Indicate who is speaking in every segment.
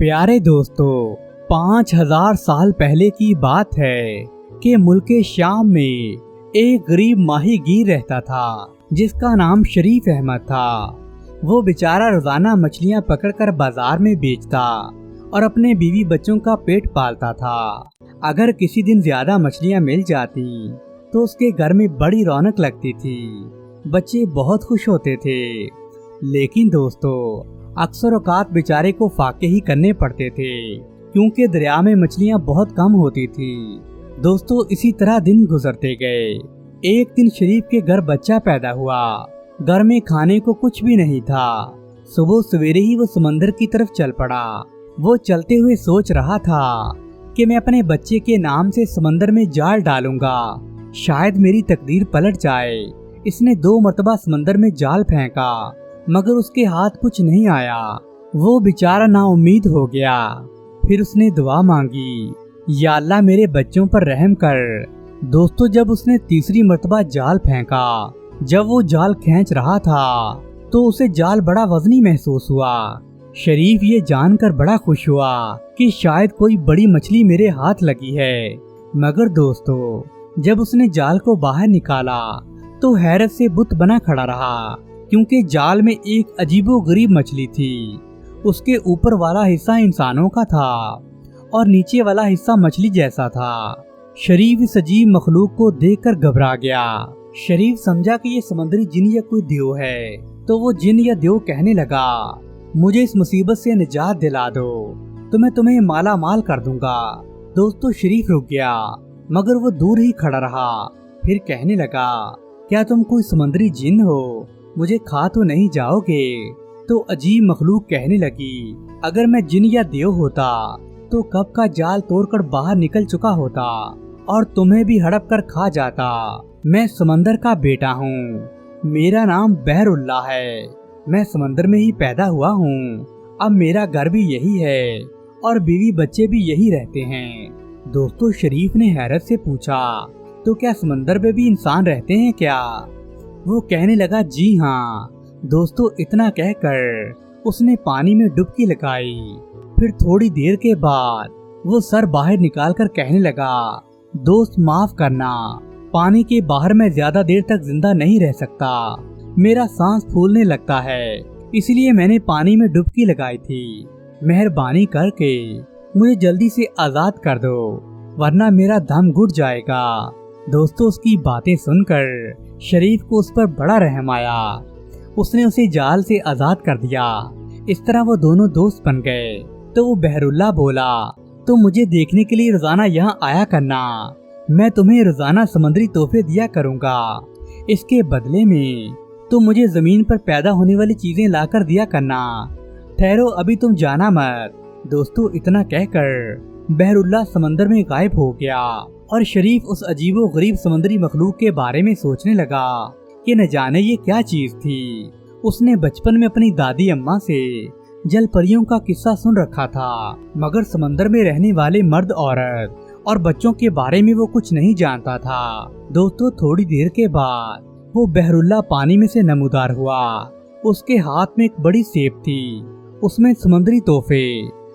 Speaker 1: प्यारे दोस्तों, 5000 साल पहले की बात है कि मुल्क शाम में एक गरीब माहीगीर रहता था जिसका नाम शरीफ अहमद था। वो बेचारा रोजाना मछलियां पकड़कर बाजार में बेचता और अपने बीवी बच्चों का पेट पालता था। अगर किसी दिन ज्यादा मछलियां मिल जाती तो उसके घर में बड़ी रौनक लगती थी, बच्चे बहुत खुश होते थे। लेकिन दोस्तों, अक्सर औकात बेचारे को फाके ही करने पड़ते थे क्योंकि दरिया में मछलियां बहुत कम होती थी। दोस्तों, इसी तरह दिन गुजरते गए। एक दिन शरीफ के घर बच्चा पैदा हुआ। घर में खाने को कुछ भी नहीं था। सुबह सवेरे ही वो समंदर की तरफ चल पड़ा। वो चलते हुए सोच रहा था कि मैं अपने बच्चे के नाम से समंदर में जाल डालूंगा, शायद मेरी तकदीर पलट जाए। इसने 2 मरतबा समंदर में जाल फेंका मगर उसके हाथ कुछ नहीं आया। वो बेचारा नाउम्मीद हो गया। फिर उसने दुआ मांगी, या अल्लाह मेरे बच्चों पर रहम कर। दोस्तों, जब उसने तीसरी मरतबा जाल फेंका, जब वो जाल खींच रहा था तो उसे जाल बड़ा वजनी महसूस हुआ। शरीफ ये जानकर बड़ा खुश हुआ कि शायद कोई बड़ी मछली मेरे हाथ लगी है। मगर दोस्तों, जब उसने जाल को बाहर निकाला तो हैरत से बुत बना खड़ा रहा क्योंकि जाल में एक अजीबोगरीब मछली थी। उसके ऊपर वाला हिस्सा इंसानों का था और नीचे वाला हिस्सा मछली जैसा था। शरीफ इस अजीब मखलूक को देखकर घबरा गया। शरीफ समझा कि ये समुद्री जिन या कोई देव है, तो वो जिन या देव कहने लगा, मुझे इस मुसीबत से निजात दिला दो तो मैं तुम्हें माला माल कर दूंगा। दोस्तों, शरीफ रुक गया मगर वो दूर ही खड़ा रहा। फिर कहने लगा, क्या तुम कोई समुद्री जिन हो? मुझे खा तो नहीं जाओगे? तो अजीब मखलूक कहने लगी, अगर मैं जिन या देव होता तो कब का जाल तोड़कर बाहर निकल चुका होता और तुम्हें भी हड़प कर खा जाता। मैं समंदर का बेटा हूँ, मेरा नाम बहरुल्लाह है। मैं समंदर में ही पैदा हुआ हूँ। अब मेरा घर भी यही है और बीवी बच्चे भी यही रहते हैं। दोस्तों, शरीफ ने हैरत से पूछा, तो क्या समंदर में भी इंसान रहते हैं क्या? वो कहने लगा, जी हाँ। दोस्तों, इतना कहकर उसने पानी में डुबकी लगाई। फिर थोड़ी देर के बाद वो सर बाहर निकालकर कहने लगा, दोस्त माफ करना, पानी के बाहर मैं ज्यादा देर तक जिंदा नहीं रह सकता। मेरा सांस फूलने लगता है, इसलिए मैंने पानी में डुबकी लगाई थी। मेहरबानी करके मुझे जल्दी से आजाद कर दो वरना मेरा दम घुट जाएगा। दोस्तों, उसकी बातें सुनकर शरीफ को उस पर बड़ा रहम आया। उसने उसे जाल से आजाद कर दिया। इस तरह वो दोनों दोस्त बन गए। तो वो बहरुल्लाह बोला, तो मुझे देखने के लिए रोजाना यहाँ आया करना। मैं तुम्हें रोजाना समुद्री तोहफे दिया करूँगा। इसके बदले में तुम मुझे जमीन पर पैदा होने वाली चीजें लाकर दिया करना। ठहरो, अभी तुम जाना मत। दोस्तों, इतना कहकर बहरुल्लाह समंदर में गायब हो गया और शरीफ उस अजीबो गरीब समुद्री मखलूक के बारे में सोचने लगा कि न जाने ये क्या चीज थी। उसने बचपन में अपनी दादी अम्मा से जल परियों का किस्सा सुन रखा था, मगर समंदर में रहने वाले मर्द, औरत और बच्चों के बारे में वो कुछ नहीं जानता था। दोस्तों, थोड़ी देर के बाद वो बहरुल्लाह पानी में से नमूदार हुआ। उसके हाथ में एक बड़ी सेब थी। उसमें समुद्री तोहफे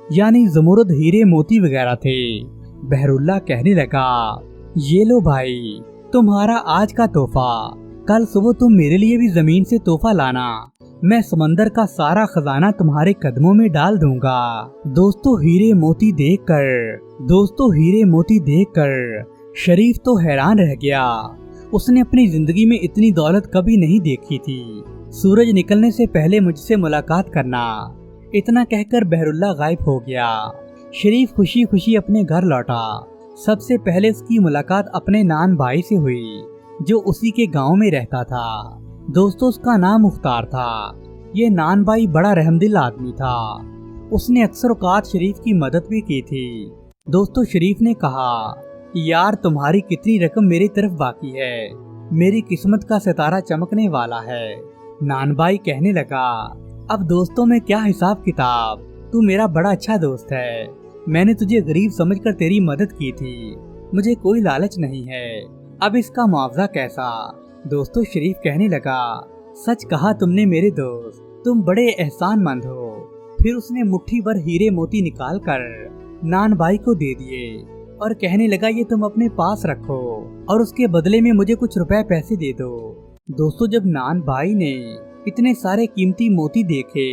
Speaker 1: यानी ज़मुरद, हीरे, मोती वगैरह थे। बहरुल्लाह कहने लगा, ये लो भाई, तुम्हारा आज का तोहफा। कल सुबह तुम मेरे लिए भी जमीन से तोहफा लाना। मैं समंदर का सारा खजाना तुम्हारे कदमों में डाल दूंगा। दोस्तों, हीरे मोती देखकर शरीफ तो हैरान रह गया। उसने अपनी जिंदगी में इतनी दौलत कभी नहीं देखी थी। सूरज निकलने से पहले मुझसे मुलाकात करना। इतना कहकर बहरुल्लाह गायब हो गया। शरीफ खुशी खुशी अपने घर लौटा। सबसे पहले उसकी मुलाकात अपने नान भाई से हुई जो उसी के गांव में रहता था। दोस्तों, उसका नाम मुख्तार था। ये नान भाई बड़ा रहमदिल आदमी था। उसने अक्सर औकात शरीफ की मदद भी की थी। दोस्तों, शरीफ ने कहा, यार तुम्हारी कितनी रकम मेरी तरफ बाकी है, मेरी किस्मत का सितारा चमकने वाला है। नान भाई कहने लगा, अब दोस्तों में क्या हिसाब किताब, तू मेरा बड़ा अच्छा दोस्त है। मैंने तुझे गरीब समझकर तेरी मदद की थी, मुझे कोई लालच नहीं है। अब इसका मुआवजा कैसा? दोस्तों, शरीफ कहने लगा, सच कहा तुमने मेरे दोस्त, तुम बड़े एहसानमंद हो। फिर उसने मुट्ठी भर हीरे मोती निकाल कर नान भाई को दे दिए और कहने लगा ये तुम अपने पास रखो और उसके बदले में मुझे कुछ रुपए पैसे दे दो। दोस्तों जब नान भाई ने इतने सारे कीमती मोती देखे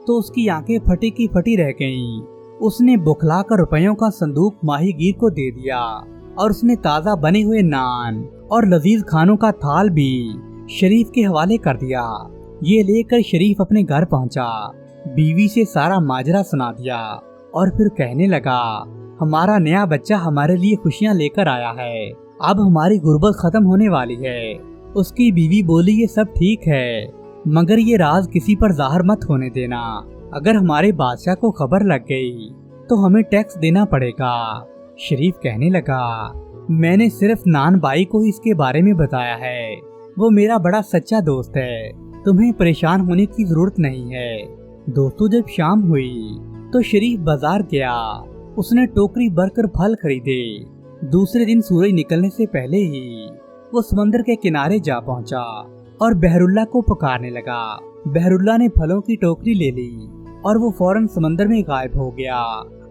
Speaker 1: तो उसकी आंखें फटी की फटी रह गईं। उसने बुखला कर रुपयों का संदूक माहीगीर को दे दिया और उसने ताज़ा बने हुए नान और लजीज खानों का थाल भी शरीफ के हवाले कर दिया। ये लेकर शरीफ अपने घर पहुंचा, बीवी से सारा माजरा सुना दिया और फिर कहने लगा हमारा नया बच्चा हमारे लिए खुशियां लेकर आया है, अब हमारी गुर्बत खत्म होने वाली है। उसकी बीवी बोली ये सब ठीक है मगर ये राज किसी पर जाहिर मत होने देना, अगर हमारे बादशाह को खबर लग गई तो हमें टैक्स देना पड़ेगा। शरीफ कहने लगा मैंने सिर्फ नान बाई को ही इसके बारे में बताया है, वो मेरा बड़ा सच्चा दोस्त है, तुम्हें परेशान होने की जरूरत नहीं है। दोस्तों जब शाम हुई तो शरीफ बाजार गया, उसने टोकरी भरकर फल खरीदे। दूसरे दिन सूरज निकलने से पहले ही वो समंदर के किनारे जा पहुंचा और बहरुल्ला को पुकारने लगा। बहरुल्ला ने फलों की टोकरी ले ली और वो फौरन समंदर में गायब हो गया।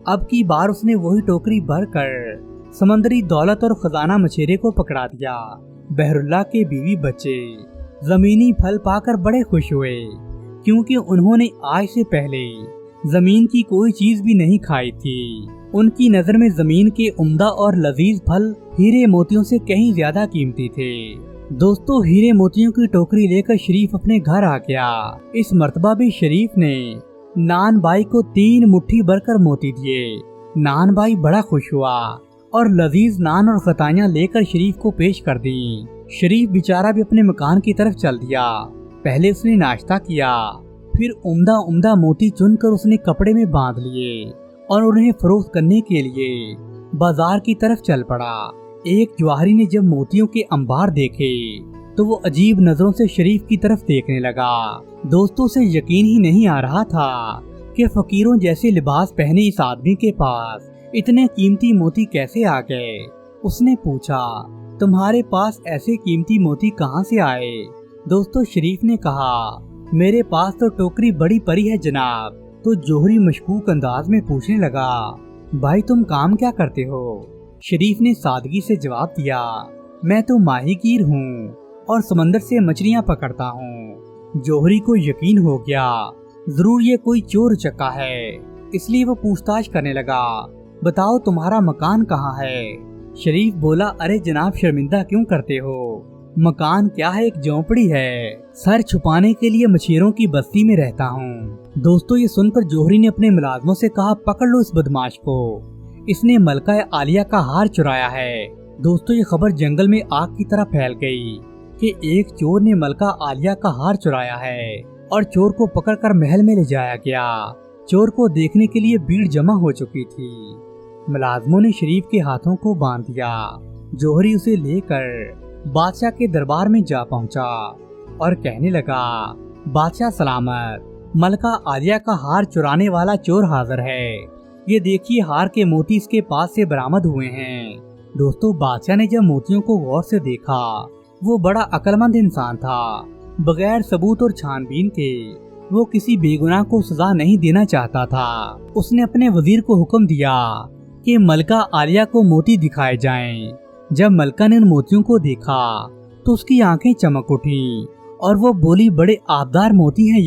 Speaker 1: अब की बार उसने वही टोकरी भरकर समंदरी दौलत और खजाना मछेरे को पकड़ा दिया। बहरुल्ला के बीवी बच्चे जमीनी फल पाकर बड़े खुश हुए क्योंकि उन्होंने आज से पहले जमीन की कोई चीज भी नहीं खाई थी। उनकी नजर में जमीन के उम्दा और लजीज फल हीरे मोतियों से कहीं ज्यादा कीमती थे। दोस्तों हीरे मोतियों की टोकरी लेकर शरीफ अपने घर आ गया। इस मर्तबा भी शरीफ ने नान बाई को 3 मुट्ठी भरकर मोती दिए। नान बाई बड़ा खुश हुआ और लजीज नान और खताइयाँ लेकर शरीफ को पेश कर दी। शरीफ बेचारा भी अपने मकान की तरफ चल दिया। पहले उसने नाश्ता किया, फिर उम्दा उम्दा मोती चुनकर उसने कपड़े में बांध लिए और उन्हें फरोख्त करने के लिए बाजार की तरफ चल पड़ा। एक जवाहरी ने जब मोतियों के अंबार देखे तो वो अजीब नजरों से शरीफ की तरफ देखने लगा। दोस्तों से यकीन ही नहीं आ रहा था कि फकीरों जैसे लिबास पहने इस आदमी के पास इतने कीमती मोती कैसे आ गए। उसने पूछा तुम्हारे पास ऐसे कीमती मोती कहाँ से आए? दोस्तों शरीफ ने कहा मेरे पास तो टोकरी बड़ी पड़ी है जनाब। तो जौहरी मशकूक अंदाज में पूछने लगा भाई तुम काम क्या करते हो? शरीफ ने सादगी से जवाब दिया मैं तो माहीगीर हूँ और समंदर से मछलियाँ पकड़ता हूँ। जौहरी को यकीन हो गया जरूर ये कोई चोर चक्का है, इसलिए वो पूछताछ करने लगा बताओ तुम्हारा मकान कहाँ है? शरीफ बोला अरे जनाब शर्मिंदा क्यों करते हो, मकान क्या है, एक झोंपड़ी है, सर छुपाने के लिए मछेरों की बस्ती में रहता हूँ। दोस्तों ये सुनकर जौहरी ने अपने मुलाजमों से कहा पकड़ लो इस बदमाश को, इसने मलका आलिया का हार चुराया है। दोस्तों ये खबर जंगल में आग की तरह फैल गई कि एक चोर ने मलका आलिया का हार चुराया है और चोर को पकड़कर महल में ले जाया गया। चोर को देखने के लिए भीड़ जमा हो चुकी थी। मुलाजमों ने शरीफ के हाथों को बांध दिया। जौहरी उसे लेकर बादशाह के दरबार में जा पहुंचा और कहने लगा बादशाह सलामत, मलका आलिया का हार चुराने वाला चोर हाजिर है, ये देखिए हार के मोती इसके पास से बरामद हुए हैं। दोस्तों बादशाह ने जब मोतियों को गौर से देखा वो बड़ा अक्लमंद इंसान था। बगैर सबूत और छानबीन के वो किसी बेगुनाह को सजा नहीं देना चाहता था। उसने अपने वजीर को हुक्म दिया कि मलका आलिया को मोती दिखाए जाएं। जब मलका ने उन मोतियों को देखा तो उसकी आंखें चमक उठी और वो बोली बड़े आबदार मोती हैं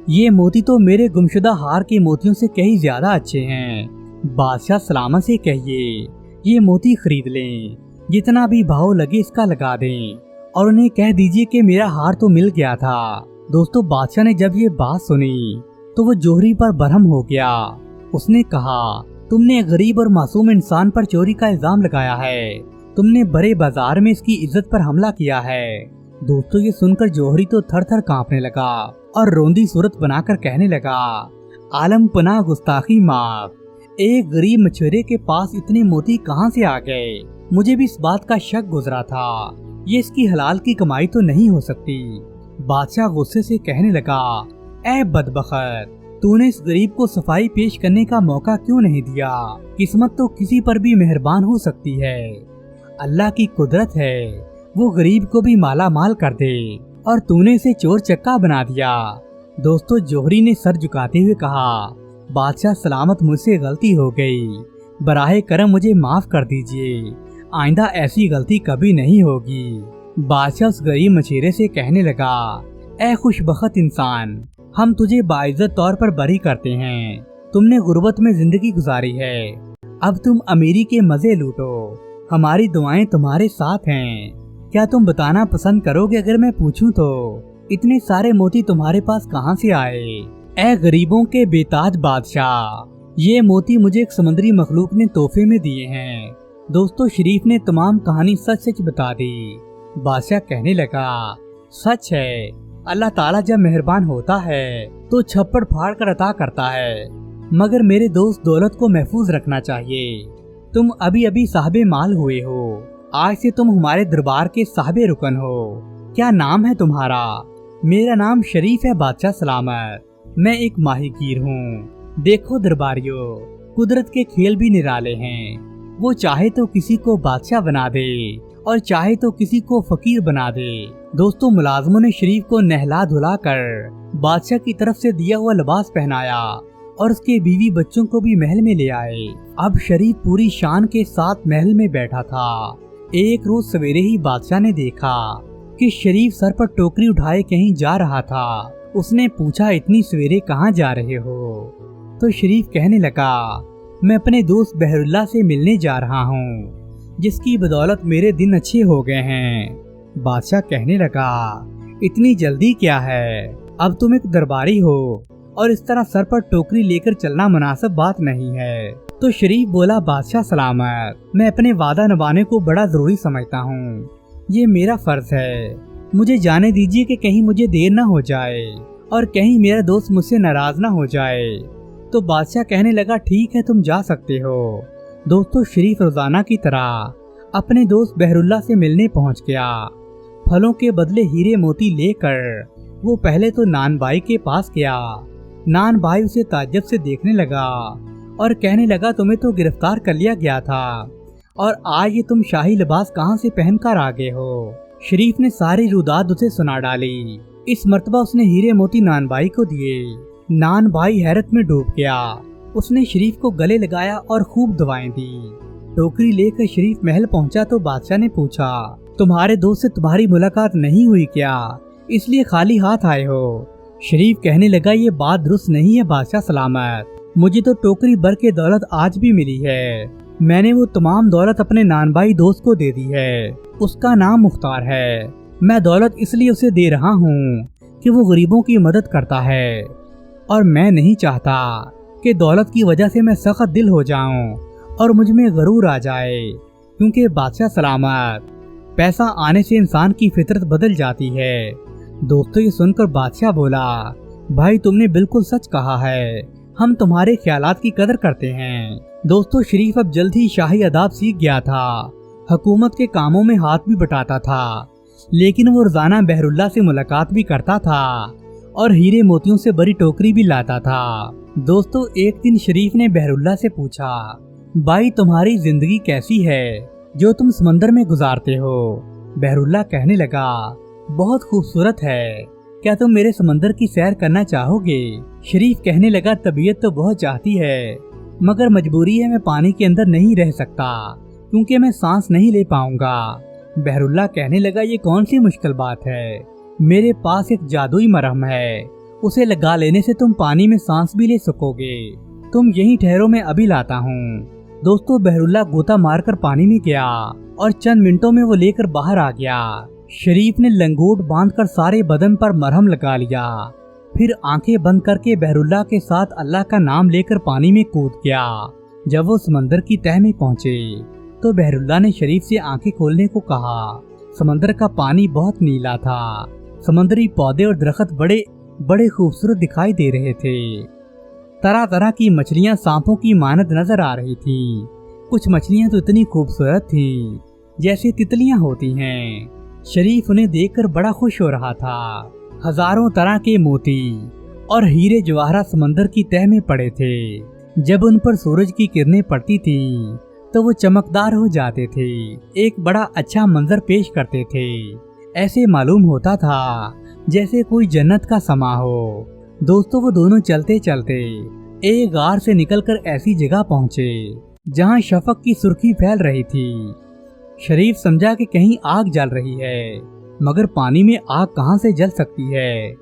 Speaker 1: ये मोती तो मेरे गुमशुदा हार के मोतियों से कहीं ज्यादा अच्छे हैं। बादशाह सलामत से कहिए ये मोती खरीद लें, जितना भी भाव लगे इसका लगा दें और उन्हें कह दीजिए कि मेरा हार तो मिल गया था। दोस्तों बादशाह ने जब ये बात सुनी तो वो जौहरी पर बरहम हो गया। उसने कहा तुमने गरीब और मासूम इंसान पर चोरी का इल्जाम लगाया है, तुमने बड़े बाजार में इसकी इज्जत पर हमला किया है। दोस्तों ये सुनकर जौहरी तो थर थर कांपने लगा और रोंदी सूरत बनाकर कहने लगा आलम पनाह गुस्ताखी माफ, एक गरीब मछुआरे के पास इतने मोती कहाँ से आ गए? मुझे भी इस बात का शक गुजरा था, ये इसकी हलाल की कमाई तो नहीं हो सकती। बादशाह गुस्से से कहने लगा ऐ बदबख्त, तूने इस गरीब को सफाई पेश करने का मौका क्यों नहीं दिया? किस्मत तो किसी पर भी मेहरबान हो सकती है, अल्लाह की कुदरत है वो गरीब को भी माला माल कर दे और तूने इसे चोर चक्का बना दिया। दोस्तों जौहरी ने सर झुकाते हुए कहा, बादशाह सलामत, मुझसे गलती हो गई, बराहे करम मुझे माफ कर दीजिए, आइंदा ऐसी गलती कभी नहीं होगी। बादशाह उस गरीब मछेरे से कहने लगा, ऐ खुशबख्त इंसान, हम तुझे बाइज्जत तौर पर बरी करते हैं। तुमने गुर्बत में जिंदगी गुजारी है, अब तुम अमीरी के मजे लूटो, हमारी दुआएं तुम्हारे साथ हैं। क्या तुम बताना पसंद करोगे अगर मैं पूछूं तो इतने सारे मोती तुम्हारे पास कहां से आए? ऐ गरीबों के बेताज बादशाह, ये मोती मुझे एक समुद्री मखलूक ने तोहफे में दिए हैं। दोस्तों शरीफ ने तमाम कहानी सच सच बता दी। बादशाह कहने लगा, सच है, अल्लाह ताला जब मेहरबान होता है तो छप्पड़ फाड़ कर अता करता है, मगर मेरे दोस्त दौलत को महफूज रखना चाहिए। तुम अभी अभी साहबे माल हुए हो, आज से तुम हमारे दरबार के साहबे रुकन हो। क्या नाम है तुम्हारा? मेरा नाम शरीफ है बादशाह सलामत, मैं एक माहीगीर हूँ। देखो दरबारियों, कुदरत के खेल भी निराले हैं। वो चाहे तो किसी को बादशाह बना दे और चाहे तो किसी को फकीर बना दे। दोस्तों मुलाजमों ने शरीफ को नहला धुला कर बादशाह की तरफ से दिया हुआ लिबास पहनाया और उसके बीवी बच्चों को भी महल में ले आए। अब शरीफ पूरी शान के साथ महल में बैठा था। एक रोज सवेरे ही बादशाह ने देखा कि शरीफ सर पर टोकरी उठाए कहीं जा रहा था। उसने पूछा, इतनी सवेरे कहाँ जा रहे हो? तो शरीफ कहने लगा, मैं अपने दोस्त बहरुल्लाह से मिलने जा रहा हूँ, जिसकी बदौलत मेरे दिन अच्छे हो गए हैं। बादशाह कहने लगा, इतनी जल्दी क्या है? अब तुम एक दरबारी हो और इस तरह सर पर टोकरी लेकर चलना मुनासिब बात नहीं है। तो शरीफ बोला, बादशाह सलामत, मैं अपने वादा निभाने को बड़ा जरूरी समझता हूँ, ये मेरा फर्ज है। मुझे जाने दीजिए कि कहीं मुझे देर न हो जाए और कहीं मेरा दोस्त मुझसे नाराज न हो जाए। तो बादशाह कहने लगा, ठीक है, तुम जा सकते हो। दोस्तों शरीफ रोजाना की तरह अपने दोस्त बहरुल्लाह से मिलने पहुँच गया। फलों के बदले हीरे मोती लेकर वो पहले तो नान भाई के पास गया। नान भाई उसे ताज्जुब से देखने लगा और कहने लगा, तुम्हें तो गिरफ्तार कर लिया गया था और आज ये तुम शाही लिबास कहाँ से पहनकर आ गए हो? शरीफ ने सारी रुदात उसे सुना डाली। इस मर्तबा उसने हीरे मोती नान भाई को दिए। नान भाई हैरत में डूब गया। उसने शरीफ को गले लगाया और खूब दुआएं दी। टोकरी लेकर शरीफ महल पहुंचा तो बादशाह ने पूछा, तुम्हारे दोस्त से तुम्हारी मुलाकात नहीं हुई क्या, इसलिए खाली हाथ आए हो? शरीफ कहने लगा, ये बात दुरुस्त नहीं है बादशाह सलामत, मुझे तो टोकरी भर के दौलत आज भी मिली है। मैंने वो तमाम दौलत अपने नान भाई दोस्त को दे दी है। उसका नाम मुख्तार है। मैं दौलत इसलिए उसे दे रहा हूँ कि वो गरीबों की मदद करता है और मैं नहीं चाहता कि दौलत की वजह से मैं सख्त दिल हो जाऊं और मुझ में गरूर आ जाए, क्योंकि बादशाह सलामत, पैसा आने से इंसान की फितरत बदल जाती है। दोस्तों ये सुनकर बादशाह बोला, भाई तुमने बिल्कुल सच कहा है, हम तुम्हारे ख्यालात की कदर करते हैं। दोस्तों शरीफ अब जल्द ही शाही अदाब सीख गया था। हुकूमत के कामों में हाथ भी बटाता था, लेकिन वो रोजाना बहरुल्लाह से मुलाकात भी करता था और हीरे मोतियों से बड़ी टोकरी भी लाता था। दोस्तों एक दिन शरीफ ने बहरुल्लाह से पूछा, भाई तुम्हारी जिंदगी कैसी है जो तुम समंदर में गुजारते हो? बहरुल्लाह कहने लगा, बहुत खूबसूरत है, क्या तुम मेरे समंदर की सैर करना चाहोगे? शरीफ कहने लगा, तबीयत तो बहुत चाहती है, मगर मजबूरी है, मैं पानी के अंदर नहीं रह सकता क्योंकि मैं सांस नहीं ले पाऊंगा। बहरुल्लाह कहने लगा, ये कौन सी मुश्किल बात है, मेरे पास एक जादुई मरहम है, उसे लगा लेने से तुम पानी में सांस भी ले सकोगे। तुम यहीं ठहरो, मैं अभी लाता हूँ। दोस्तों बहरुल्लाह गोता मारकर पानी में गया और चंद मिनटों में वो लेकर बाहर आ गया। शरीफ ने लंगोट बांधकर सारे बदन पर मरहम लगा लिया, फिर आंखें बंद करके बहरुल्लाह के साथ अल्लाह का नाम लेकर पानी में कूद गया। जब वो समंदर की तह में पहुंचे तो बहरुल्लाह ने शरीफ से आंखें खोलने को कहा। समंदर का पानी बहुत नीला था। समुद्री पौधे और दरख्त बड़े बड़े खूबसूरत दिखाई दे रहे थे। तरह तरह की मछलियां सांपों की मानद नजर आ रही थी। कुछ मछलियां तो इतनी खूबसूरत थीं जैसे तितलियां होती हैं। शरीफ उन्हें देखकर बड़ा खुश हो रहा था। हजारों तरह के मोती और हीरे जवाहरात समंदर की तह में पड़े थे। जब उन पर सूरज की किरणें पड़ती थीं तो वो चमकदार हो जाते थे, एक बड़ा अच्छा मंजर पेश करते थे। ऐसे मालूम होता था जैसे कोई जन्नत का समा हो। दोस्तों वो दोनों चलते चलते एक गार से निकलकर ऐसी जगह पहुंचे जहां शफक की सुर्खी फैल रही थी। शरीफ समझा कि कहीं आग जल रही है, मगर पानी में आग कहां से जल सकती है।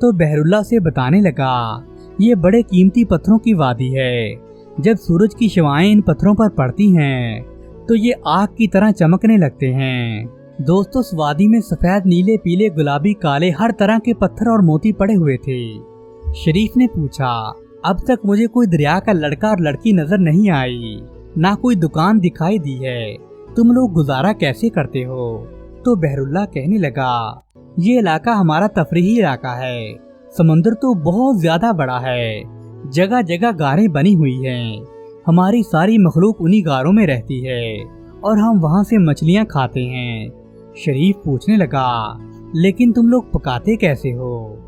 Speaker 1: तो बहरुल्लाह से बताने लगा, ये बड़े कीमती पत्थरों की वादी है। जब सूरज की शवाएं इन पत्थरों पर पड़ती हैं तो ये आग की तरह चमकने लगते हैं। दोस्तों इस वादी में सफेद, नीले, पीले, गुलाबी, काले हर तरह के पत्थर और मोती पड़े हुए थे। शरीफ ने पूछा, अब तक मुझे कोई दरिया का लड़का और लड़की नजर नहीं आई, ना कोई दुकान दिखाई दी है, तुम लोग गुजारा कैसे करते हो? तो बहरुल्लाह कहने लगा, ये इलाका हमारा तफरीही इलाका है। समंदर तो बहुत ज्यादा बड़ा है, जगह जगह गारें बनी हुई हैं। हमारी सारी मखलूक उन्हीं गारों में रहती है और हम वहाँ से मछलियाँ खाते हैं। शरीफ पूछने लगा, लेकिन तुम लोग पकाते कैसे हो?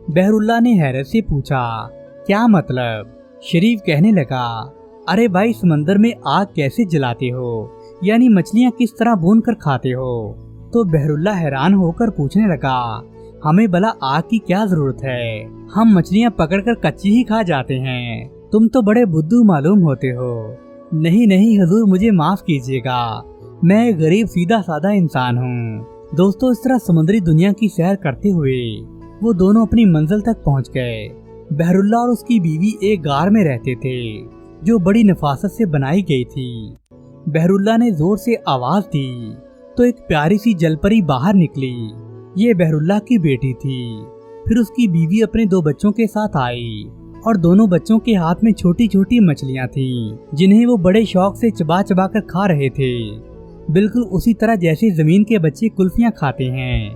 Speaker 1: बहरुल्लाह ने हैरत से पूछा, क्या मतलब? शरीफ कहने लगा, अरे भाई समंदर में आग कैसे जलाते हो, यानी मछलियाँ किस तरह भून कर खाते हो? तो बहरुल्लाह हैरान होकर पूछने लगा, हमें भला आग की क्या जरूरत है, हम मछलियाँ पकड़कर कच्ची ही खा जाते हैं। तुम तो बड़े बुद्धू मालूम होते हो। नहीं नहीं हुजूर, मुझे माफ कीजिएगा, मैं एक गरीब सीधा साधा इंसान हूँ। दोस्तों इस तरह समुद्री दुनिया की सैर करते हुए वो दोनों अपनी मंजिल तक पहुँच गए। बहरुल्लाह और उसकी बीवी एक गार में रहते थे जो बड़ी नफासत से बनाई गई थी। बहरुल्लाह ने जोर से आवाज दी तो एक प्यारी सी जलपरी बाहर निकली। ये बहरुल्लाह की बेटी थी। फिर उसकी बीवी अपने 2 बच्चों के साथ आई और दोनों बच्चों के हाथ में छोटी छोटी मछलियाँ थीं, जिन्हें वो बड़े शौक से चबा चबा कर खा रहे थे, बिल्कुल उसी तरह जैसे जमीन के बच्चे कुल्फियाँ खाते हैं।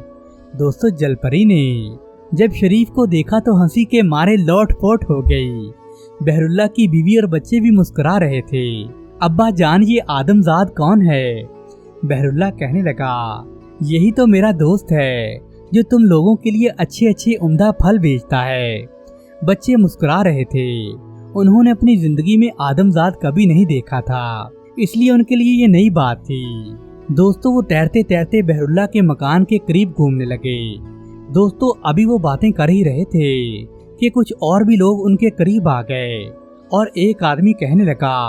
Speaker 1: दोस्तों जलपरी ने जब शरीफ को देखा तो हंसी के मारे लोट पोट हो गई। बहरुल्लाह की बीवी और बच्चे भी मुस्कुरा रहे थे। अब्बा जान, ये आदमजाद कौन है? बहरुल्लाह कहने लगा, यही तो मेरा दोस्त है जो तुम लोगों के लिए अच्छे अच्छे उम्दा फल बेचता है। बच्चे मुस्कुरा रहे थे। उन्होंने अपनी जिंदगी में आदमजाद कभी नहीं देखा था, इसलिए उनके लिए ये नई बात थी। दोस्तों वो तैरते तैरते बहरुल्लाह के मकान के करीब घूमने लगे। दोस्तों अभी वो बातें कर ही रहे थे कि कुछ और भी लोग उनके करीब आ गए और एक आदमी कहने लगा,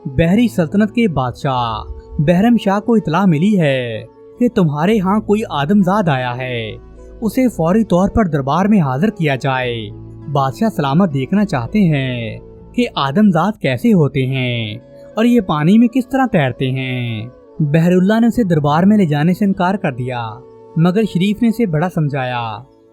Speaker 1: बहरी सल्तनत के बादशाह बहरम शाह को इतला मिली है कि तुम्हारे यहाँ कोई आदमजाद आया है, उसे फौरी तौर पर दरबार में हाजिर किया जाए। बादशाह सलामत देखना चाहते हैं कि आदमजाद कैसे होते हैं और ये पानी में किस तरह तैरते हैं। बहरुल्लाह ने उसे दरबार में ले जाने से इनकार कर दिया, मगर शरीफ ने उसे बड़ा समझाया।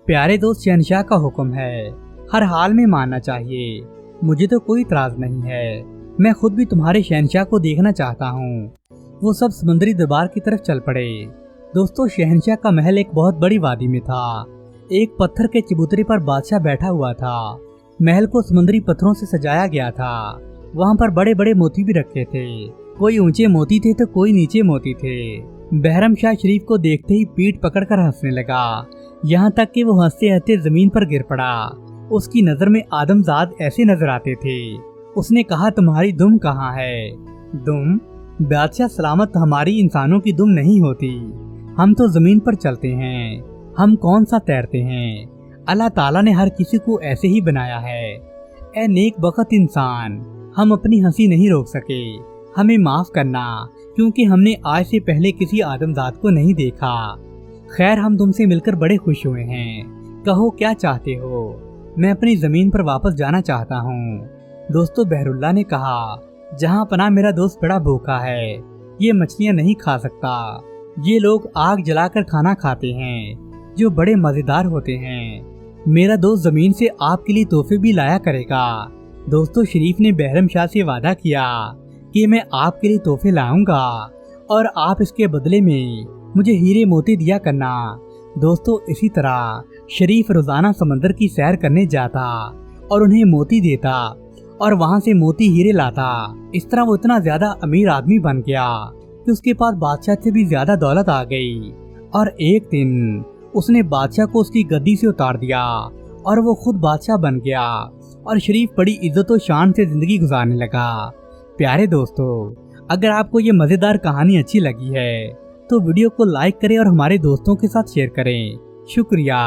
Speaker 1: प्यारे दोस्त, शहनशाह का हुक्म है, हर हाल में मानना चाहिए। मुझे तो कोई इतराज नहीं है, मैं खुद भी तुम्हारे शहनशाह को देखना चाहता हूँ। वो सब समुद्री दरबार की तरफ चल पड़े। दोस्तों शहनशाह का महल एक बहुत बड़ी वादी में था। एक पत्थर के चबूतरे पर बादशाह बैठा हुआ था। महल को समुद्री पत्थरों से सजाया गया था। वहाँ पर बड़े बड़े मोती भी रखे थे, कोई ऊंचे मोती थे तो कोई नीचे मोती थे। बहरम शाह शरीफ को देखते ही पीठ पकड़कर हंसने लगा, यहाँ तक कि वो हंसते हंसते जमीन पर गिर पड़ा। उसकी नजर में आदमजाद ऐसे नजर आते थे। उसने कहा, तुम्हारी दुम कहाँ है? दुम? बादशाह सलामत, हमारी इंसानों की दुम नहीं होती, हम तो जमीन पर चलते हैं, हम कौन सा तैरते हैं। अल्लाह ताला ने हर किसी को ऐसे ही बनाया है। ए नेक बख्त इंसान, हम अपनी हंसी नहीं रोक सके, हमें माफ करना, क्योंकि हमने आज से पहले किसी आदमजाद को नहीं देखा। खैर हम तुमसे मिलकर बड़े खुश हुए हैं, कहो क्या चाहते हो? मैं अपनी जमीन पर वापस जाना चाहता हूँ। दोस्तों बहरुल्लाह ने कहा, जहाँ पना मेरा दोस्त बड़ा भूखा है, ये मछलियाँ नहीं खा सकता। ये लोग आग जलाकर खाना खाते हैं जो बड़े मजेदार होते हैं। मेरा दोस्त जमीन से आपके लिए तोहफे भी लाया करेगा। दोस्तों शरीफ ने बहरम शाह से वादा किया कि मैं आपके लिए तोहफे लाऊंगा और आप इसके बदले में मुझे हीरे मोती दिया करना। दोस्तों इसी तरह शरीफ रोजाना समंदर की सैर करने जाता और उन्हें मोती देता और वहाँ से मोती हीरे लाता। इस तरह वो इतना ज्यादा अमीर आदमी बन गया कि उसके पास बादशाह से भी ज्यादा दौलत आ गई। और एक दिन उसने बादशाह को उसकी गद्दी से उतार दिया और वो खुद बादशाह बन गया और शरीफ बड़ी इज्जत और शान से जिंदगी गुजारने लगा। प्यारे दोस्तों, अगर आपको ये मजेदार कहानी अच्छी लगी है तो वीडियो को लाइक करें और हमारे दोस्तों के साथ शेयर करें। शुक्रिया।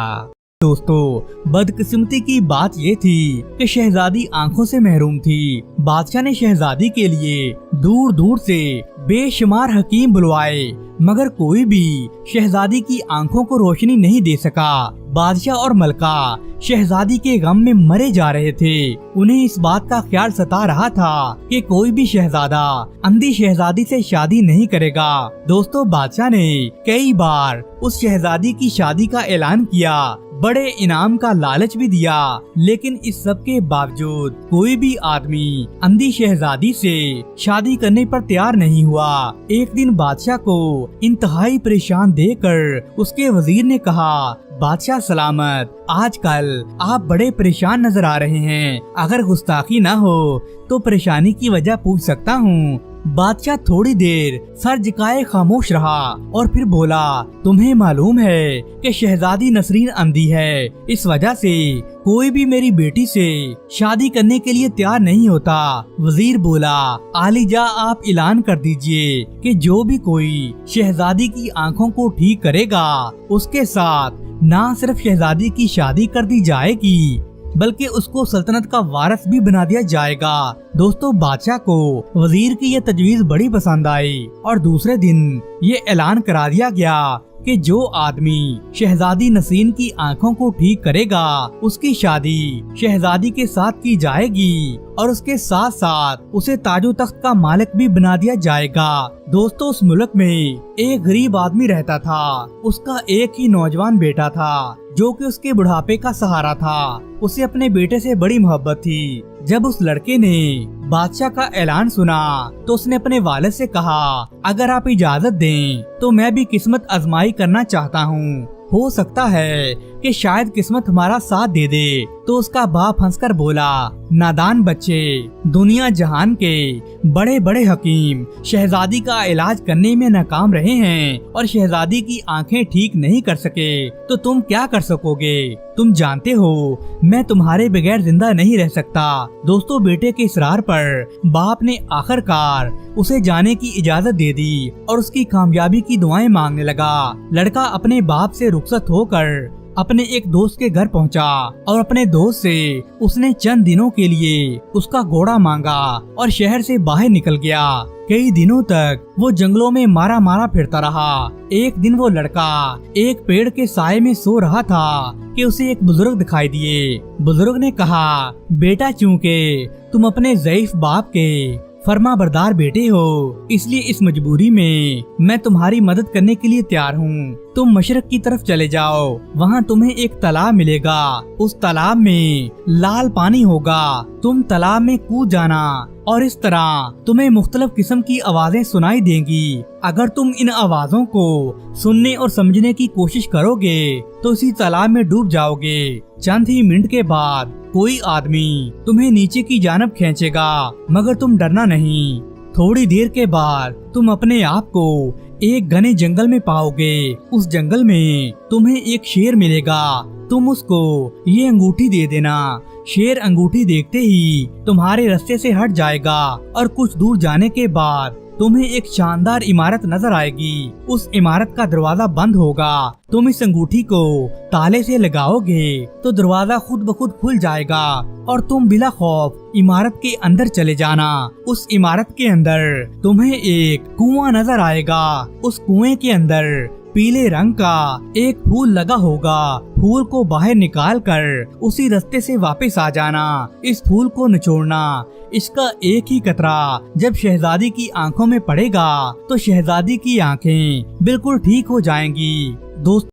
Speaker 1: दोस्तों, बदकिस्मती की बात ये थी कि शहजादी आंखों से महरूम थी। बादशाह ने शहजादी के लिए दूर दूर से बेशुमार हकीम बुलवाए, मगर कोई भी शहजादी की आंखों को रोशनी नहीं दे सका। बादशाह और मलका शहजादी के गम में मरे जा रहे थे। उन्हें इस बात का ख्याल सता रहा था कि कोई भी शहजादा अंधी शहजादी से शादी नहीं करेगा। दोस्तों, बादशाह ने कई बार उस शहजादी की शादी का ऐलान किया, बड़े इनाम का लालच भी दिया, लेकिन इस सब के बावजूद कोई भी आदमी अंधी शहजादी से शादी करने पर तैयार नहीं हुआ। एक दिन बादशाह को इंतहाई परेशान देखकर उसके वजीर ने कहा, बादशाह सलामत, आजकल आप बड़े परेशान नजर आ रहे हैं। अगर गुस्ताखी न हो तो परेशानी की वजह पूछ सकता हूँ। बादशाह थोड़ी देर सर झुकाए खामोश रहा और फिर बोला, तुम्हें मालूम है कि शहजादी नसरीन अंधी है, इस वजह से कोई भी मेरी बेटी से शादी करने के लिए तैयार नहीं होता। वजीर बोला, आलिजा, आप ऐलान कर दीजिए कि जो भी कोई शहजादी की आंखों को ठीक करेगा उसके साथ न सिर्फ शहजादी की शादी कर दी जाएगी बल्कि उसको सल्तनत का वारिस भी बना दिया जाएगा। दोस्तों, बादशाह को वजीर की यह तजवीज बड़ी पसंद आई और दूसरे दिन ये ऐलान करा दिया गया कि जो आदमी शहजादी नसीन की आंखों को ठीक करेगा उसकी शादी शहजादी के साथ की जाएगी और उसके साथ साथ उसे ताजो तख्त का मालिक भी बना दिया जाएगा। दोस्तों, उस मुल्क में एक गरीब आदमी रहता था। उसका एक ही नौजवान बेटा था जो कि उसके बुढ़ापे का सहारा था। उसे अपने बेटे से बड़ी मोहब्बत थी। जब उस लड़के ने बादशाह का ऐलान सुना तो उसने अपने वालिद से कहा, अगर आप इजाजत दें तो मैं भी किस्मत आजमाई करना चाहता हूँ। हो सकता है कि शायद किस्मत हमारा साथ दे दे। तो उसका बाप हंसकर बोला, नादान बच्चे, दुनिया जहान के बड़े बड़े हकीम शहजादी का इलाज करने में नाकाम रहे हैं और शहजादी की आंखें ठीक नहीं कर सके, तो तुम क्या कर सकोगे? तुम जानते हो मैं तुम्हारे बगैर जिंदा नहीं रह सकता। दोस्तों, बेटे के इसरार पर बाप ने आखिरकार उसे जाने की इजाजत दे दी और उसकी कामयाबी की दुआएं मांगने लगा। लड़का अपने बाप से रुखसत होकर अपने एक दोस्त के घर पहुंचा और अपने दोस्त से उसने चंद दिनों के लिए उसका घोड़ा मांगा और शहर से बाहर निकल गया। कई दिनों तक वो जंगलों में मारा मारा फिरता रहा। एक दिन वो लड़का एक पेड़ के साए में सो रहा था कि उसे एक बुजुर्ग दिखाई दिए। बुजुर्ग ने कहा, बेटा, चूंकि तुम अपने ज़ईफ बाप के फर्मा बरदार बेटे हो, इसलिए इस मजबूरी में मैं तुम्हारी मदद करने के लिए तैयार हूँ। तुम मशरक की तरफ चले जाओ, वहाँ तुम्हें एक तालाब मिलेगा। उस तालाब में लाल पानी होगा। तुम तालाब में कूद जाना और इस तरह तुम्हें मुख्तलिफ किस्म की आवाजें सुनाई देंगी। अगर तुम इन आवाजों को सुनने और समझने की कोशिश करोगे तो इसी तालाब में डूब जाओगे। चंद ही मिनट के बाद कोई आदमी तुम्हें नीचे की जानब खींचेगा, मगर तुम डरना नहीं। थोड़ी देर के बाद तुम अपने आप को एक घने जंगल में पाओगे। उस जंगल में तुम्हें एक शेर मिलेगा। तुम उसको ये अंगूठी दे देना। शेर अंगूठी देखते ही तुम्हारे रास्ते से हट जाएगा और कुछ दूर जाने के बाद तुम्हें एक शानदार इमारत नजर आएगी। उस इमारत का दरवाजा बंद होगा। तुम इस अंगूठी को ताले से लगाओगे तो दरवाजा खुद ब खुद खुल जाएगा और तुम बिला खौफ इमारत के अंदर चले जाना। उस इमारत के अंदर तुम्हें एक कुआं नजर आएगा। उस कुएं के अंदर पीले रंग का एक फूल लगा होगा। फूल को बाहर निकाल कर उसी रास्ते से वापस आ जाना। इस फूल को निचोड़ना। इसका एक ही कतरा जब शहजादी की आंखों में पड़ेगा तो शहजादी की आंखें बिल्कुल ठीक हो जाएंगी। दोस्तों,